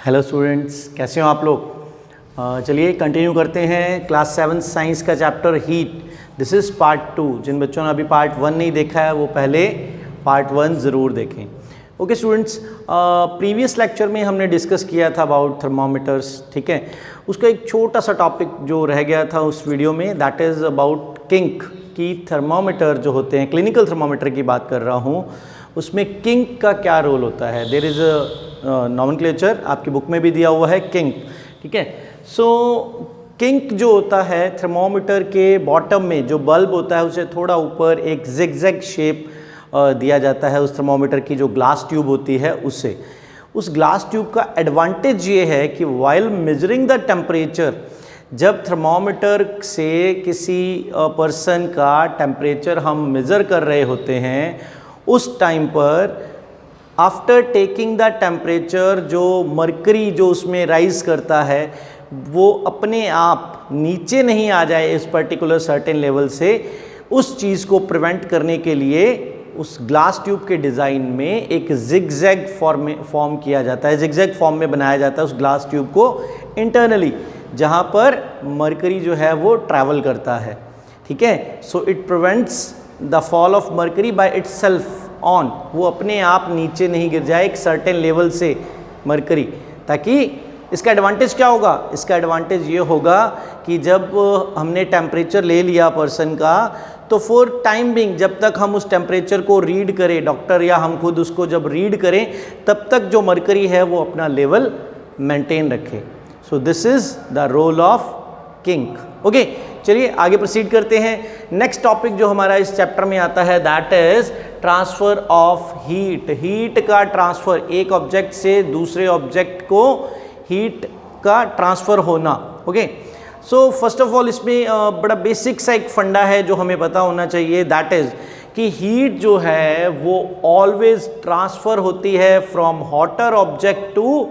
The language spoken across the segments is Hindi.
हेलो स्टूडेंट्स, कैसे हो आप लोग। चलिए कंटिन्यू करते हैं क्लास 7 साइंस का chapter heat. This is part 2। जिन बच्चों ने अभी पार्ट 1 नहीं देखा है वो पहले पार्ट 1 ज़रूर देखें। ओके स्टूडेंट्स, प्रीवियस लेक्चर में हमने डिस्कस किया था अबाउट थर्मोमीटर्स, ठीक है। उसका एक छोटा सा टॉपिक जो रह गया था उस वीडियो में, दैट इज़ अबाउट किंक, की थर्मोमीटर जो होते हैं, क्लिनिकल थर्मोमीटर की बात कर रहा हूँ, उसमें किंक का क्या रोल होता है। देयर इज़ अ नॉमेनक्लेचर आपकी बुक में भी दिया हुआ है, किंक, ठीक है। सो किंक जो होता है, थर्मोमीटर के बॉटम में जो बल्ब होता है उसे थोड़ा ऊपर एक जिगजैग शेप दिया जाता है उस थर्मोमीटर की जो ग्लास ट्यूब होती है उससे। उस ग्लास ट्यूब का एडवांटेज ये है कि वाइल मेजरिंग द टेम्परेचर, जब थर्मोमीटर से किसी पर्सन का टेम्परेचर हम मेज़र कर रहे होते हैं, उस टाइम पर आफ्टर टेकिंग द टेम्परेचर जो मरकरी जो उसमें राइज करता है वो अपने आप नीचे नहीं आ जाए इस पर्टिकुलर सर्टेन लेवल से, उस चीज़ को प्रिवेंट करने के लिए उस ग्लास ट्यूब के डिज़ाइन में एक जिगजैग फॉर्म किया जाता है, जिगजैग फॉर्म में बनाया जाता है उस ग्लास ट्यूब को इंटरनली, जहाँ पर मरकरी जो है वो ट्रैवल करता है, ठीक है। So it prevents the fall of mercury by itself on, वो अपने आप नीचे नहीं गिर जाए एक सर्टेन लेवल से मरकरी। ताकि इसका एडवांटेज क्या होगा, इसका एडवांटेज ये होगा कि जब हमने टेम्परेचर ले लिया पर्सन का, तो फॉर टाइम बिंग जब तक हम उस टेम्परेचर को रीड करें, डॉक्टर या हम खुद उसको जब रीड करें, तब तक जो मरकरी है वो अपना लेवल मेंटेन रखे। So this is the role of kink. Okay, चलिए आगे प्रोसीड करते हैं। नेक्स्ट टॉपिक जो हमारा इस चैप्टर में आता है that is transfer of heat. Heat का ट्रांसफर, एक ऑब्जेक्ट से दूसरे ऑब्जेक्ट को हीट का ट्रांसफर होना। Okay, so first of all इसमें बड़ा बेसिक सा एक फंडा है जो हमें पता होना चाहिए, दैट इज कि हीट जो है वो ऑलवेज ट्रांसफर होती है from hotter object to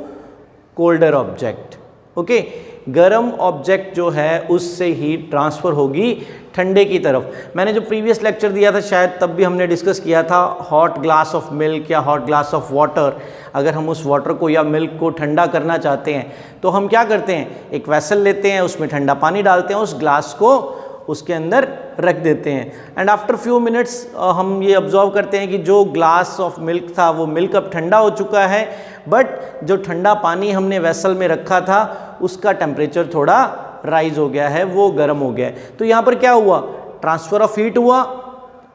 colder object. Okay, गर्म ऑब्जेक्ट जो है उससे हीट ट्रांसफ़र होगी ठंडे की तरफ। मैंने जो प्रीवियस लेक्चर दिया था शायद तब भी हमने डिस्कस किया था हॉट ग्लास ऑफ मिल्क या हॉट ग्लास ऑफ वाटर। अगर हम उस वाटर को या मिल्क को ठंडा करना चाहते हैं तो हम क्या करते हैं, एक वेसल लेते हैं, उसमें ठंडा पानी डालते हैं, उस ग्लास को उसके अंदर रख देते हैं, एंड आफ्टर फ्यू मिनट्स हम ये ऑब्जर्व करते हैं कि जो ग्लास ऑफ मिल्क था वो मिल्क अब ठंडा हो चुका है, बट जो ठंडा पानी हमने वेसल में रखा था उसका टेम्परेचर थोड़ा राइज हो गया है, वो गर्म हो गया है। तो यहाँ पर क्या हुआ, ट्रांसफ़र ऑफ हीट हुआ।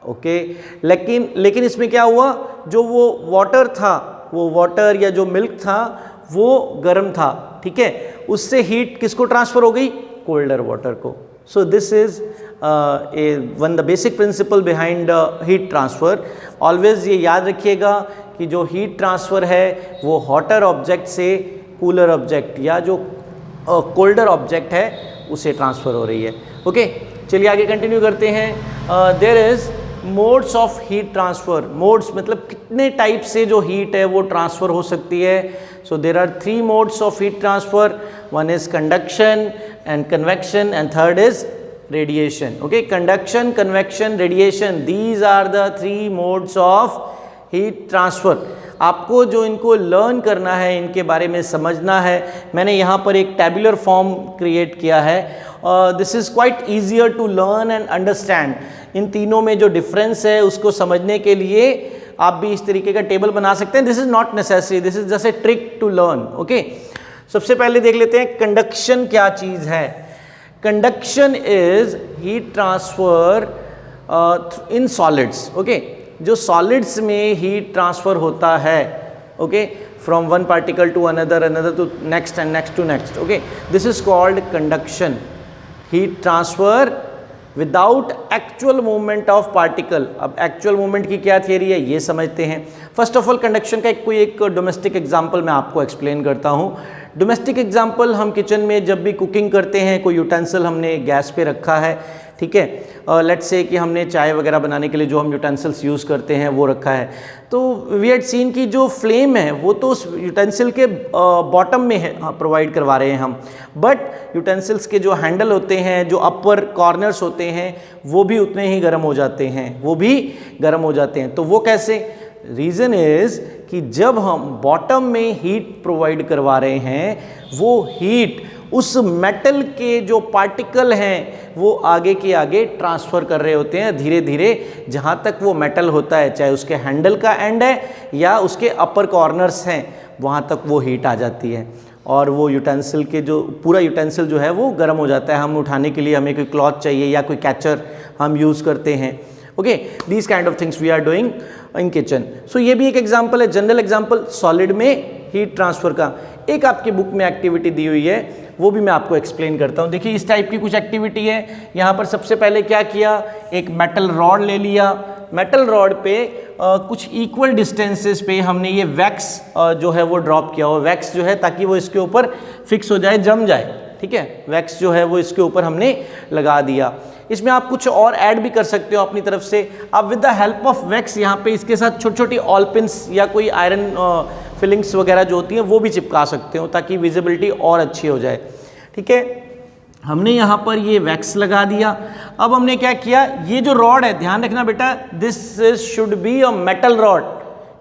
ओके, लेकिन इसमें क्या हुआ, जो वो वाटर था, वो वाटर या जो मिल्क था वो गर्म था, ठीक है, उससे हीट किसको ट्रांसफ़र हो गई, कोल्डर वाटर को। So this is the basic principle behind heat transfer. Always ये याद रखिएगा कि जो हीट ट्रांसफ़र है वो हॉटर ऑब्जेक्ट से कूलर ऑब्जेक्ट या जो कोल्डर ऑब्जेक्ट है उसे ट्रांसफ़र हो रही है। ओके, चलिए आगे कंटिन्यू करते हैं। There is modes of heat transfer. Modes मतलब कितने टाइप से जो हीट है वो ट्रांसफ़र हो सकती है। So there are 3 modes of heat transfer. One is conduction and convection and third is radiation. Okay, conduction, convection, radiation, these are the 3 modes of heat transfer. आपको जो इनको लर्न करना है, इनके बारे में समझना है, मैंने यहाँ पर एक टेबुलर फॉर्म क्रिएट किया है। This is quite easier to learn and understand. इन तीनों में जो डिफरेंस है उसको समझने के लिए आप भी इस तरीके का टेबल बना सकते हैं। This is not necessary, this is just a trick to learn. Okay, सबसे पहले देख लेते हैं कंडक्शन क्या चीज़ है। Conduction is heat transfer in solids. Okay, जो सॉलिड्स में हीट ट्रांसफर होता है, okay, from one particle to another, another to next and next to next. Okay, this is called conduction. Heat transfer without actual movement of particle. अब एक्चुअल मूवमेंट की क्या थियरी है ये समझते हैं। फर्स्ट ऑफ ऑल कंडक्शन का एक डोमेस्टिक एग्जांपल मैं आपको एक्सप्लेन करता हूँ। डोमेस्टिक एग्जांपल, हम किचन में जब भी कुकिंग करते हैं, कोई यूटेंसिल हमने गैस पे रखा है, ठीक है, लेट्स से कि हमने चाय वगैरह बनाने के लिए जो हम यूटेंसिल्स यूज़ करते हैं वो रखा है, तो वी हैड सीन की जो फ्लेम है वो तो उस यूटेंसिल के बॉटम में है, प्रोवाइड करवा रहे हैं हम, बट यूटेंसिल्स के जो हैंडल होते हैं, जो अपर कॉर्नर्स होते हैं, वो भी उतने ही गर्म हो जाते हैं, वो भी गर्म हो जाते हैं। तो वो कैसे, रीज़न इज़ कि जब हम बॉटम में हीट प्रोवाइड करवा रहे हैं वो हीट उस मेटल के जो पार्टिकल हैं वो आगे के आगे ट्रांसफ़र कर रहे होते हैं धीरे धीरे, जहाँ तक वो मेटल होता है, चाहे उसके हैंडल का एंड है या उसके अपर कॉर्नर्स हैं, वहाँ तक वो हीट आ जाती है और वो यूटेंसिल के जो पूरा यूटेंसिल जो है वो गर्म हो जाता है। हम उठाने के लिए हमें कोई क्लॉथ चाहिए या कोई कैचर हम यूज़ करते हैं। Okay, these kind of things we are doing in kitchen. So ये भी एक एग्जांपल है, जनरल एग्जांपल सॉलिड में हीट ट्रांसफ़र का। एक आपकी बुक में एक्टिविटी दी हुई है, वो भी मैं आपको एक्सप्लेन करता हूँ। देखिए इस टाइप की कुछ एक्टिविटी है। यहाँ पर सबसे पहले क्या किया, एक मेटल रॉड ले लिया, मेटल रॉड पे कुछ इक्वल डिस्टेंसेस पे हमने ये वैक्स जो है वो ड्रॉप किया हो। वैक्स जो है ताकि वो इसके ऊपर फिक्स हो जाए, जम जाए, ठीक है। वैक्स जो है वो इसके ऊपर हमने लगा दिया। इसमें आप कुछ और ऐड भी कर सकते हो अपनी तरफ से। आप with the help of wax यहाँ पे इसके साथ छोटी छोटी ऑल पिन्स या कोई आयरन फिलिंग्स वगैरह जो होती हैं वो भी चिपका सकते हो ताकि विजिबिलिटी और अच्छी हो जाए, ठीक है। हमने यहाँ पर ये वैक्स लगा दिया। अब हमने क्या किया, ये जो रॉड है, ध्यान रखना बेटा, this should be a metal rod,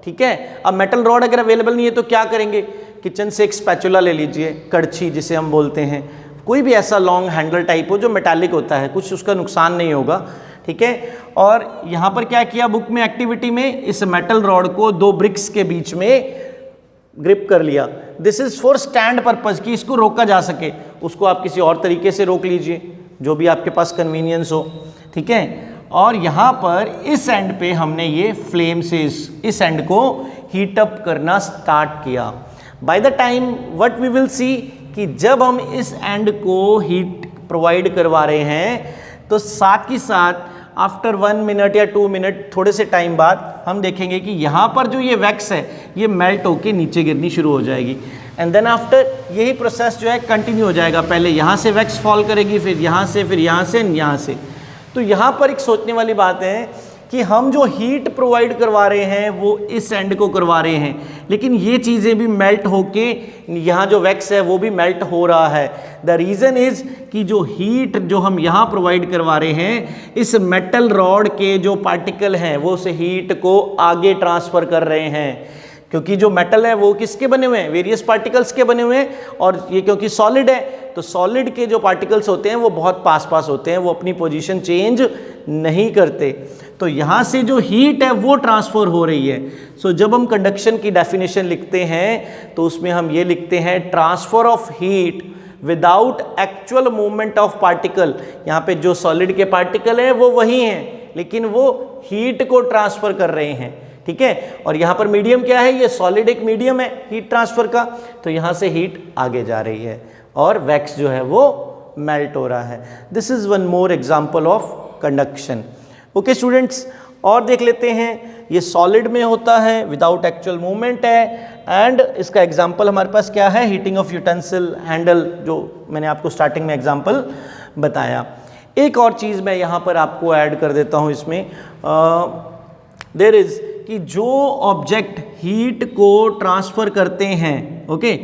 ठीक है। अब मेटल रॉड अगर अवेलेबल नहीं है तो क्या करेंगे, किचन से एक स्पैचुला ले लीजिए, कड़छी जिसे हम बोलते हैं, कोई भी ऐसा लॉन्ग हैंडल टाइप हो जो मेटालिक होता है, कुछ उसका नुकसान नहीं होगा, ठीक है। और यहाँ पर क्या किया, बुक में एक्टिविटी में इस मेटल रॉड को दो ब्रिक्स के बीच में ग्रिप कर लिया। This is for stand purpose, कि इसको रोका जा सके। उसको आप किसी और तरीके से रोक लीजिए जो भी आपके पास कन्वीनियंस हो, ठीक है। और यहाँ पर इस एंड पे हमने ये फ्लेम से इस एंड को हीट अप करना स्टार्ट किया। By the time what we will see कि जब हम इस एंड को हीट प्रोवाइड करवा रहे हैं तो साथ ही साथ आफ्टर 1 मिनट या 2 मिनट, थोड़े से टाइम बाद हम देखेंगे कि यहाँ पर जो ये वैक्स है ये मेल्ट होके नीचे गिरनी शुरू हो जाएगी। एंड देन आफ्टर यही प्रोसेस जो है कंटिन्यू हो जाएगा। पहले यहाँ से वैक्स फॉल करेगी, फिर यहाँ से, फिर यहाँ से, यहाँ से। तो यहाँ पर एक सोचने वाली बात है कि हम जो हीट प्रोवाइड करवा रहे हैं वो इस एंड को करवा रहे हैं, लेकिन ये चीज़ें भी मेल्ट होके यहाँ जो वैक्स है वो भी मेल्ट हो रहा है। द रीज़न इज़ कि जो हीट जो हम यहाँ प्रोवाइड करवा रहे हैं, इस मेटल रॉड के जो पार्टिकल हैं वो उस हीट को आगे ट्रांसफ़र कर रहे हैं। क्योंकि जो मेटल है वो किसके बने हुए हैं, वेरियस पार्टिकल्स के बने हुए हैं, और ये क्योंकि सॉलिड है तो सॉलिड के जो पार्टिकल्स होते हैं वो बहुत पास पास होते हैं, वो अपनी पोजीशन चेंज नहीं करते। तो यहाँ से जो हीट है वो ट्रांसफ़र हो रही है। सो जब हम कंडक्शन की डेफिनेशन लिखते हैं तो उसमें हम ये लिखते हैं transfer of heat without actual movement of particle. यहाँ पे जो सॉलिड के पार्टिकल हैं वो वही हैं, लेकिन वो हीट को ट्रांसफ़र कर रहे हैं, ठीक है। और यहाँ पर मीडियम क्या है, ये सॉलिड एक मीडियम है हीट ट्रांसफ़र का, तो यहाँ से हीट आगे जा रही है और वैक्स जो है वो मेल्ट हो रहा है। This is one more example of conduction. Okay students, और देख लेते हैं। ये सॉलिड में होता है, विदाउट एक्चुअल मूवमेंट है, एंड इसका एग्जाम्पल हमारे पास क्या है, हीटिंग ऑफ यूटेंसिल हैंडल, जो मैंने आपको स्टार्टिंग में एग्जाम्पल बताया। एक और चीज़ मैं यहाँ पर आपको ऐड कर देता हूँ इसमें, देयर इज़ कि जो ऑब्जेक्ट हीट को ट्रांसफ़र करते हैं, ओके,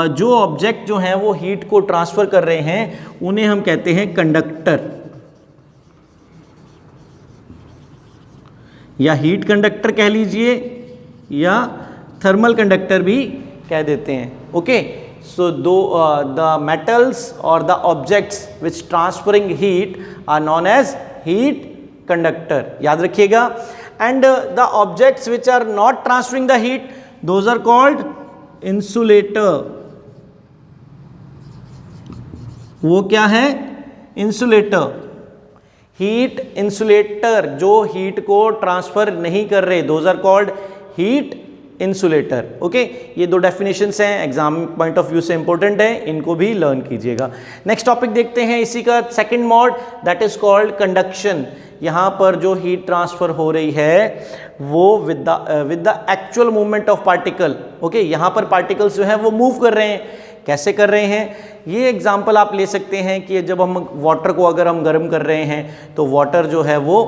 जो ऑब्जेक्ट जो हैं वो हीट को ट्रांसफ़र कर रहे हैं उन्हें हम कहते हैं कंडक्टर, या हीट कंडक्टर कह लीजिए या थर्मल कंडक्टर भी कह देते हैं। ओके, सो द मेटल्स और the objects which transferring heat are known as heat conductor, याद रखिएगा। And the objects which are not transferring the heat, those are called insulator. वो क्या है, इंसुलेटर। हीट इंसुलेटर, जो हीट को ट्रांसफर नहीं कर रहे, those are called heat insulator. Okay, ये दो डेफिनेशंस हैं, एग्जाम पॉइंट ऑफ व्यू से इंपॉर्टेंट है, इनको भी लर्न कीजिएगा। नेक्स्ट टॉपिक देखते हैं इसी का second mod, that is called conduction. यहाँ पर जो हीट ट्रांसफर हो रही है वो with the actual movement of particle. Okay, यहाँ पर पार्टिकल्स जो है वो मूव कर रहे हैं। कैसे कर रहे हैं, ये एग्जाम्पल आप ले सकते हैं कि जब हम वाटर को अगर हम गर्म कर रहे हैं तो वाटर जो है वो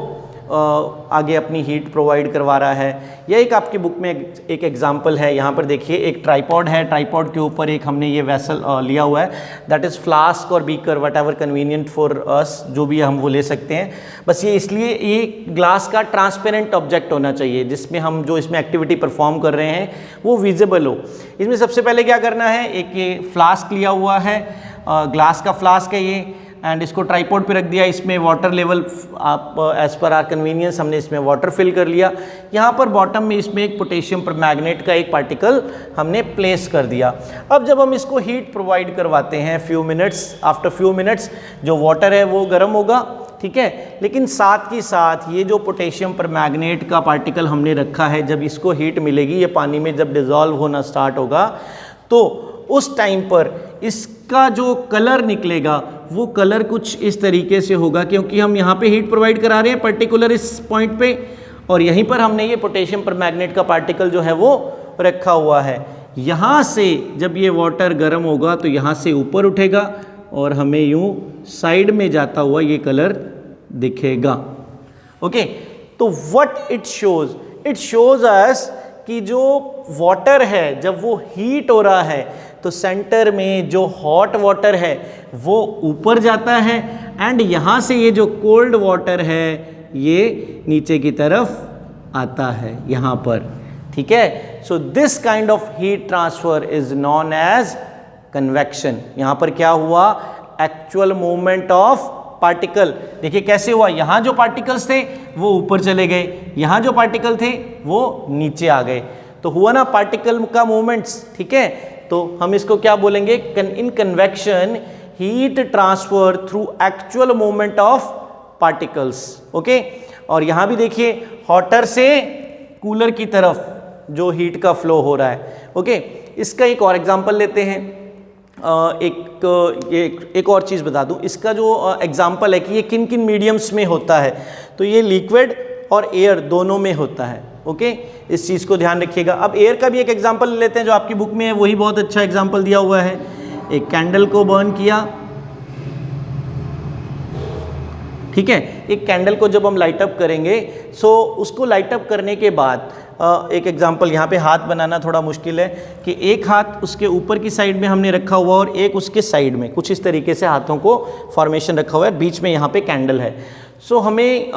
आगे अपनी हीट प्रोवाइड करवा रहा है। यह एक आपकी बुक में एक एग्जांपल है। यहाँ पर देखिए एक ट्राइपॉड है, ट्राइपॉड के ऊपर एक हमने ये वेसल लिया हुआ है, दैट इज़ फ्लास्क और beaker, what ever convenient for us, जो भी हम वो ले सकते हैं। बस ये इसलिए ये ग्लास का ट्रांसपेरेंट ऑब्जेक्ट होना चाहिए जिसमें हम जो इसमें एक्टिविटी परफॉर्म कर रहे हैं वो विजिबल हो। इसमें सबसे पहले क्या करना है, एक ये फ्लास्क लिया हुआ है, ग्लास का फ्लास्क है ये, एंड इसको ट्राइपॉड पे रख दिया। इसमें वाटर लेवल आप एज पर आर कन्वीनियंस हमने इसमें वाटर फिल कर लिया। यहाँ पर बॉटम में इसमें एक पोटेशियम परमैंगनेट का एक पार्टिकल हमने प्लेस कर दिया। अब जब हम इसको हीट प्रोवाइड करवाते हैं few minutes, after few minutes जो वाटर है वो गर्म होगा, ठीक है, लेकिन साथ ही साथ ये जो पोटेशियम परमैंगनेट का पार्टिकल हमने रखा है, जब इसको हीट मिलेगी, ये पानी में जब डिज़ोल्व होना स्टार्ट होगा, तो उस टाइम पर इसका जो कलर निकलेगा वो कलर कुछ इस तरीके से होगा, क्योंकि हम यहाँ पे हीट प्रोवाइड करा रहे हैं पर्टिकुलर इस पॉइंट पे, और यहीं पर हमने ये पोटेशियम परमैंगनेट का पार्टिकल जो है वो रखा हुआ है। यहाँ से जब ये वाटर गर्म होगा तो यहाँ से ऊपर उठेगा और हमें यूँ साइड में जाता हुआ ये कलर दिखेगा। ओके, तो what it shows, it shows us कि जो वाटर है जब वो हीट हो रहा है तो सेंटर में जो हॉट वाटर है वो ऊपर जाता है, एंड यहाँ से ये जो कोल्ड वाटर है ये नीचे की तरफ आता है यहाँ पर, ठीक है। So this kind of heat transfer is known as convection. यहाँ पर क्या हुआ, एक्चुअल मूवमेंट ऑफ पार्टिकल। देखिए कैसे हुआ, यहाँ जो पार्टिकल्स थे वो ऊपर चले गए, यहाँ जो पार्टिकल थे वो नीचे आ गए, तो हुआ ना पार्टिकल का मूवमेंट्स, ठीक है। तो हम इसको क्या बोलेंगे, in convection heat transfer through actual movement of particles. Okay, और यहाँ भी देखिए हॉटर से कूलर की तरफ जो हीट का फ्लो हो रहा है। ओके, इसका एक और एग्जांपल लेते हैं। एक और चीज़ बता दूं, इसका जो एग्जांपल है कि ये किन किन मीडियम्स में होता है, तो ये लिक्विड और एयर दोनों में होता है। ओके, इस चीज़ को ध्यान रखिएगा। अब एयर का भी एक एग्जांपल लेते हैं जो आपकी बुक में है, वही बहुत अच्छा एग्जांपल दिया हुआ है। एक कैंडल को बर्न किया, ठीक है, एक कैंडल को जब हम लाइट अप करेंगे, सो उसको लाइट अप करने के बाद एक एग्जांपल यहाँ पे हाथ बनाना थोड़ा मुश्किल है कि एक हाथ उसके ऊपर की साइड में हमने रखा हुआ और एक उसके साइड में, कुछ इस तरीके से हाथों को फॉर्मेशन रखा हुआ है, बीच में यहाँ पे कैंडल है। सो हमें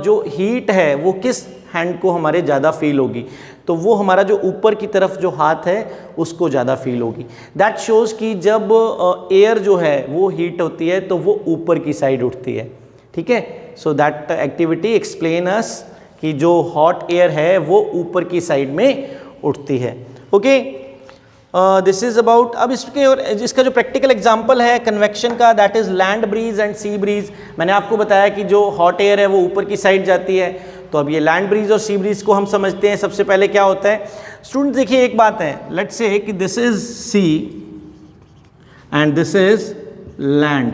जो हीट है वो किस हैंड को हमारे ज़्यादा फील होगी, तो वो हमारा जो ऊपर की तरफ जो हाथ है उसको ज़्यादा फील होगी। दैट शोज़ कि जब एयर जो है वो हीट होती है तो वो ऊपर की साइड उठती है, ठीक है। So that activity explain us कि जो हॉट एयर है वो ऊपर की साइड में उठती है। ओके, दिस इज अबाउट, अब इसके और इसका जो प्रैक्टिकल एग्जांपल है कन्वेक्शन का, that is land breeze and sea breeze. मैंने आपको बताया कि जो हॉट एयर है वो ऊपर की साइड जाती है, तो अब ये लैंड ब्रीज और सी ब्रीज को हम समझते हैं। सबसे पहले क्या होता है स्टूडेंट, देखिए एक बात है, लेट्स से कि this is sea and this is land.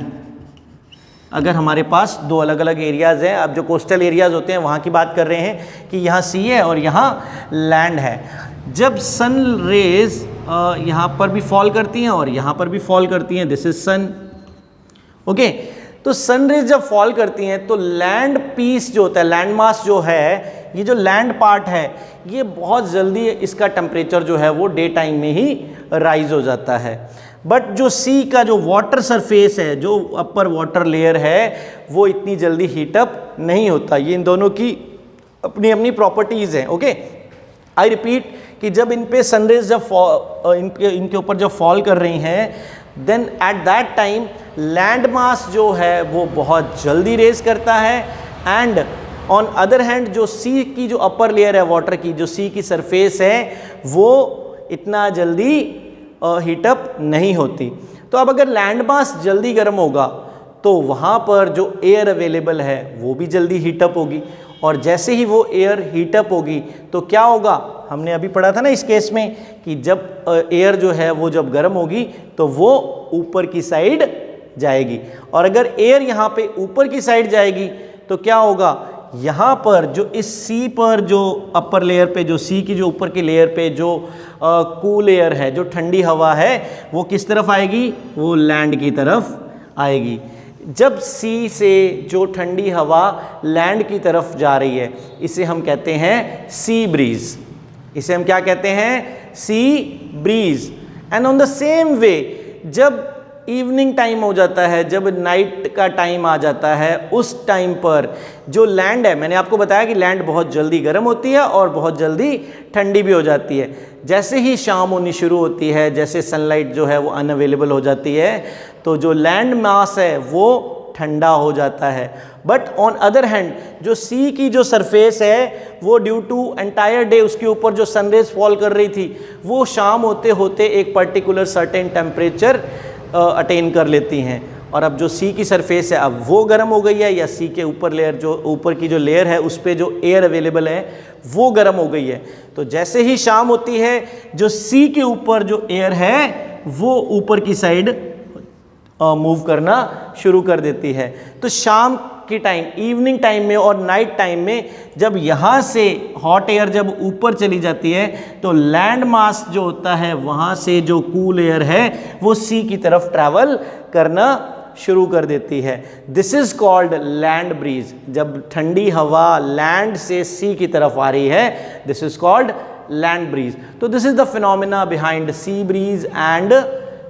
अगर हमारे पास दो अलग अलग एरियाज़ हैं, अब जो कोस्टल एरियाज़ होते हैं वहाँ की बात कर रहे हैं कि यहाँ सी है और यहाँ लैंड है। जब सन रेज यहाँ पर भी फॉल करती हैं और यहाँ पर भी फॉल करती हैं, दिस इज सन। ओके, तो सन रेज जब फॉल करती हैं तो लैंड पीस जो होता है, लैंड मास जो है, ये जो लैंड पार्ट है ये बहुत जल्दी इसका टेम्परेचर जो है वो डे टाइम में ही राइज हो जाता है। बट जो सी का जो वाटर सरफेस है, जो अपर वाटर लेयर है, वो इतनी जल्दी हीटअप नहीं होता। ये इन दोनों की अपनी अपनी प्रॉपर्टीज़ हैं। ओके, आई रिपीट कि जब इन पे सनरेज जब इनके ऊपर जब फॉल कर रही हैं, then at that time land mass जो है वो बहुत जल्दी रेज करता है, एंड ऑन अदर हैंड जो सी की जो अपर लेयर है वाटर की, जो सी की सरफेस है, वो इतना जल्दी हीटअप नहीं होती। तो अब अगर लैंड मास जल्दी गर्म होगा तो वहाँ पर जो एयर अवेलेबल है वो भी जल्दी हीटअप होगी, और जैसे ही वो एयर हीटअप होगी तो क्या होगा, हमने अभी पढ़ा था ना इस केस में कि जब एयर जो है वो जब गर्म होगी तो वो ऊपर की साइड जाएगी, और अगर एयर यहाँ पे ऊपर की साइड जाएगी तो क्या होगा, यहाँ पर जो इस सी पर जो अपर लेयर पे, जो सी की जो ऊपर की लेयर पे जो कूल एयर है, जो ठंडी हवा है, वो किस तरफ आएगी, वो लैंड की तरफ आएगी। जब सी से जो ठंडी हवा लैंड की तरफ जा रही है, इसे हम कहते हैं सी ब्रीज। इसे हम क्या कहते हैं? सी breeze. And on the same way, जब इवनिंग टाइम हो जाता है, जब नाइट का टाइम आ जाता है, उस टाइम पर जो लैंड है, मैंने आपको बताया कि लैंड बहुत जल्दी गर्म होती है और बहुत जल्दी ठंडी भी हो जाती है। जैसे ही शाम होनी शुरू होती है, जैसे सनलाइट जो है वो अनअवेलेबल हो जाती है, तो जो लैंड मास है वो ठंडा हो जाता है। बट ऑन अदर हैंड, जो सी की जो सरफेस है वो ड्यू टू एंटायर डे उसके ऊपर जो सनरेज फॉल कर रही थी, वो शाम होते होते एक पर्टिकुलर सर्टेन टेम्परेचर अटेन कर लेती हैं। और अब जो सी की सरफेस है अब वो गर्म हो गई है, या सी के ऊपर लेयर, जो ऊपर की जो लेयर है उस पर जो एयर अवेलेबल है वो गर्म हो गई है। तो जैसे ही शाम होती है, जो सी के ऊपर जो एयर है वो ऊपर की साइड मूव करना शुरू कर देती है। तो शाम की टाइम, इवनिंग टाइम में और नाइट टाइम में जब यहाँ से हॉट एयर जब ऊपर चली जाती है, तो लैंड मास जो होता है वहाँ से जो कूल एयर है वो सी की तरफ ट्रैवल करना शुरू कर देती है। This is called land bridge. जब ठंडी हवा लैंड से सी की तरफ आ रही है, this is called land breeze. तो this is the phenomena behind sea breeze and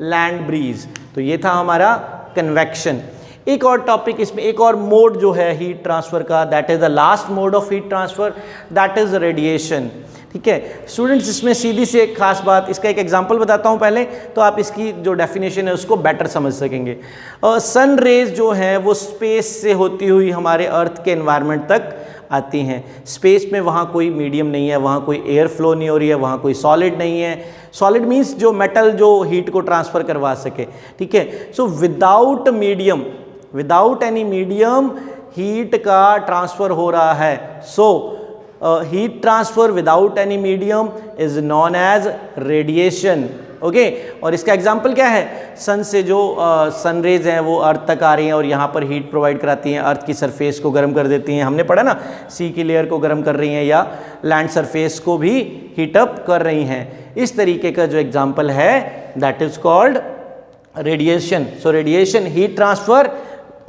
land breeze. तो ये था हमारा कन्वेक्शन। एक और टॉपिक इसमें, एक और मोड जो है हीट ट्रांसफर का, that is the last mode of heat transfer, that is radiation. ठीक है स्टूडेंट्स, इसमें सीधी सी एक खास बात, इसका एक एग्जांपल बताता हूँ पहले, तो आप इसकी जो डेफिनेशन है उसको बेटर समझ सकेंगे। सन रेज जो है वो स्पेस से होती हुई हमारे अर्थ के एनवायरनमेंट तक आती हैं। स्पेस में वहाँ कोई मीडियम नहीं है, वहाँ कोई एयर फ्लो नहीं हो रही है, वहाँ कोई सॉलिड नहीं है। सॉलिड मीन्स जो मेटल जो हीट को ट्रांसफ़र करवा सके। ठीक है, so without medium, without any medium heat का ट्रांसफ़र हो रहा है। So heat transfer without any medium is known as radiation. Okay, और इसका एग्जाम्पल क्या है? सन से जो सन रेज हैं वो अर्थ तक आ रही हैं और यहाँ पर हीट प्रोवाइड कराती हैं, अर्थ की सरफेस को गर्म कर देती हैं। हमने पढ़ा ना, सी की लेयर को गर्म कर रही हैं या लैंड सरफेस को भी हीट अप कर रही हैं। इस तरीके का जो एग्जाम्पल है that is called radiation. So radiation, heat transfer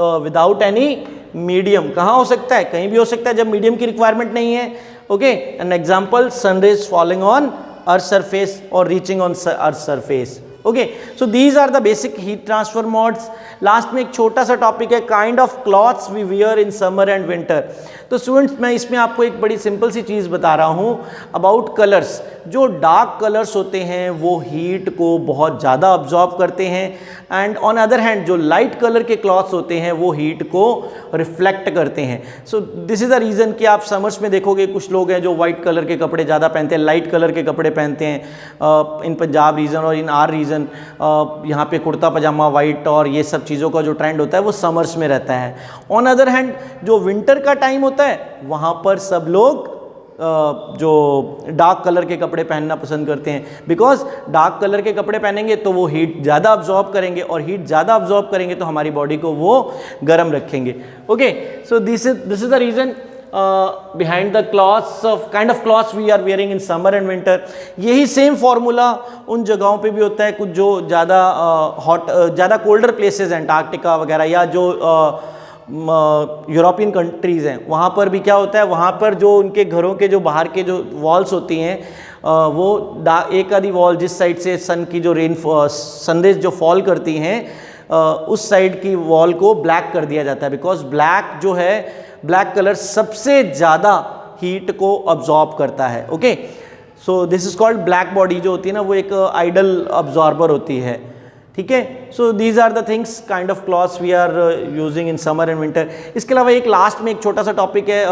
without any medium. कहाँ हो सकता है? कहीं भी हो सकता है जब मीडियम की रिक्वायरमेंट नहीं है। Okay, an example, sun rays falling on earth surface or reaching on earth surface. Okay, so these are the basic heat transfer modes. Last में एक छोटा सा टॉपिक है, kind of clothes we wear in summer and winter. तो स्टूडेंट्स, मैं इसमें आपको एक बड़ी सिंपल सी चीज़ बता रहा हूँ अबाउट कलर्स। जो डार्क कलर्स होते हैं वो हीट को बहुत ज़्यादा अब्जॉर्ब करते हैं, एंड ऑन अदर हैंड जो लाइट कलर के क्लॉथ्स होते हैं वो हीट को रिफ्लेक्ट करते हैं। So this is the reason कि आप समर्स में देखोगे कुछ लोग हैं जो वाइट कलर के कपड़े ज़्यादा पहनते हैं, लाइट कलर के कपड़े पहनते हैं। इन पंजाब रीजन और इन आर रीजन यहाँ पे कुर्ता पजामा वाइट और ये सब चीज़ों का जो ट्रेंड होता है वो समर्स में रहता है। ऑन अदर हैंड जो विंटर का टाइम होता है वहाँ पर सब लोग जो डार्क कलर के कपड़े पहनना पसंद करते हैं, बिकॉज डार्क कलर के कपड़े पहनेंगे तो वो हीट ज़्यादा अब्जॉर्ब करेंगे, और हीट ज़्यादा अब्जॉर्ब करेंगे तो हमारी बॉडी को वो गर्म रखेंगे। Okay, so this is the reason behind the cloths of kind of cloths we are wearing in summer and winter। यही सेम फार्मूला उन जगहों पे भी होता है, कुछ जो ज़्यादा हॉट, ज़्यादा कोल्डर प्लेसेस हैं, अंटार्कटिका वगैरह, या जो यूरोपियन कंट्रीज़ हैं, वहाँ पर भी क्या होता है, वहाँ पर जो उनके घरों के जो बाहर के जो वॉल्स होती हैं वो एक आधी वॉल जिस साइड से सन की जो सनरेज जो फॉल करती हैं उस साइड की वॉल को ब्लैक कर दिया जाता है, बिकॉज ब्लैक जो है, ब्लैक कलर सबसे ज़्यादा हीट को अब्जॉर्ब करता है। Okay, so this is called black body जो होती है ना, वो एक आइडल अब्जॉर्बर होती है। ठीक है, so these are the things, kind of clothes we are using in summer and winter. इसके अलावा एक लास्ट में एक छोटा सा टॉपिक है,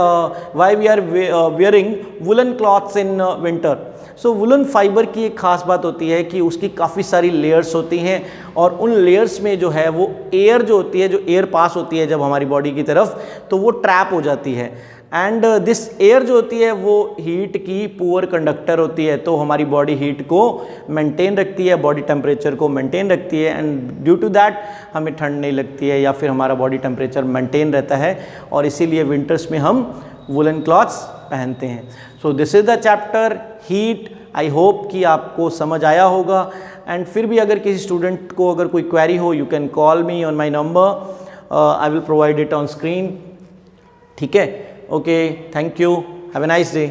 why we are wearing woollen clothes in winter. So woollen fibre की एक खास बात होती है कि उसकी काफ़ी सारी लेयर्स होती हैं, और उन लेयर्स में जो है वो एयर जो होती है, जो एयर पास होती है जब हमारी बॉडी की तरफ, तो वो ट्रैप हो जाती है। एंड दिस एयर जो होती है वो हीट की पुअर कंडक्टर होती है, तो हमारी बॉडी हीट को मेंटेन रखती है, बॉडी टेम्परेचर को मेंटेन रखती है, एंड ड्यू टू दैट हमें ठंड नहीं लगती है, या फिर हमारा बॉडी टेम्परेचर मेंटेन रहता है, और इसीलिए विंटर्स में हम वुलन क्लॉथ्स पहनते हैं। So this is the chapter heat. I hope कि आपको समझ आया होगा, एंड फिर भी अगर किसी स्टूडेंट को अगर कोई क्वेरी हो, you can call me on my number I will provide it on screen. ठीक है, okay, thank you, have a nice day.